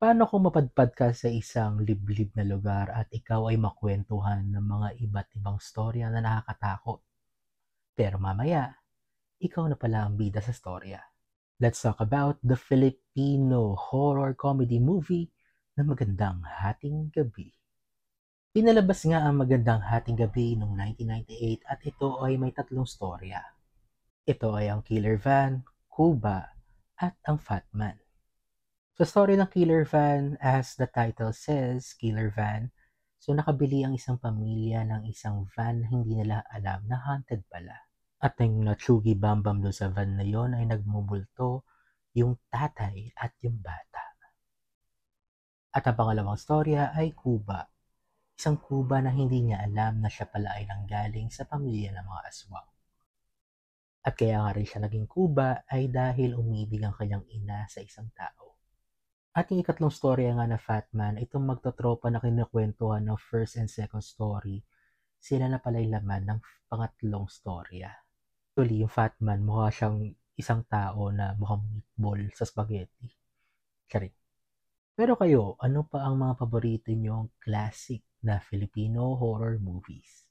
Paano kung mapadpad ka sa isang liblib na lugar at ikaw ay makwentuhan ng mga iba't ibang storya na nakakatakot? Pero mamaya, ikaw na pala ang bida sa storya. Let's talk about the Filipino horror comedy movie na Magandang Hating Gabi. Pinalabas nga ang Magandang Hating Gabi noong 1998 at ito ay may tatlong storya. Ito ay ang Killer Van, Cuba, at ang Fat Man. Sa story ng Killer Van, as the title says, Killer Van, so nakabili ang isang pamilya ng isang van na hindi nila alam na haunted pala. At yung natsugi bambam doon sa van na yon ay nagmumulto yung tatay at yung bata. At ang pangalawang storya ay Kuba. Isang Kuba na hindi niya alam na siya pala ay nanggaling sa pamilya ng mga aswang. At kaya nga rin siya naging Kuba ay dahil umibig ang kanyang ina sa isang tao. At yung ikatlong storya nga na Fat Man, itong magtotropa na kinukwentuhan ng first and second story, sila na pala yung laman ng pangatlong storya. Actually, yung Fat Man, mukha siyang isang tao na mukhang meatball sa spaghetti. Charing. Pero kayo, ano pa ang mga paborito niyong classic na Filipino horror movies?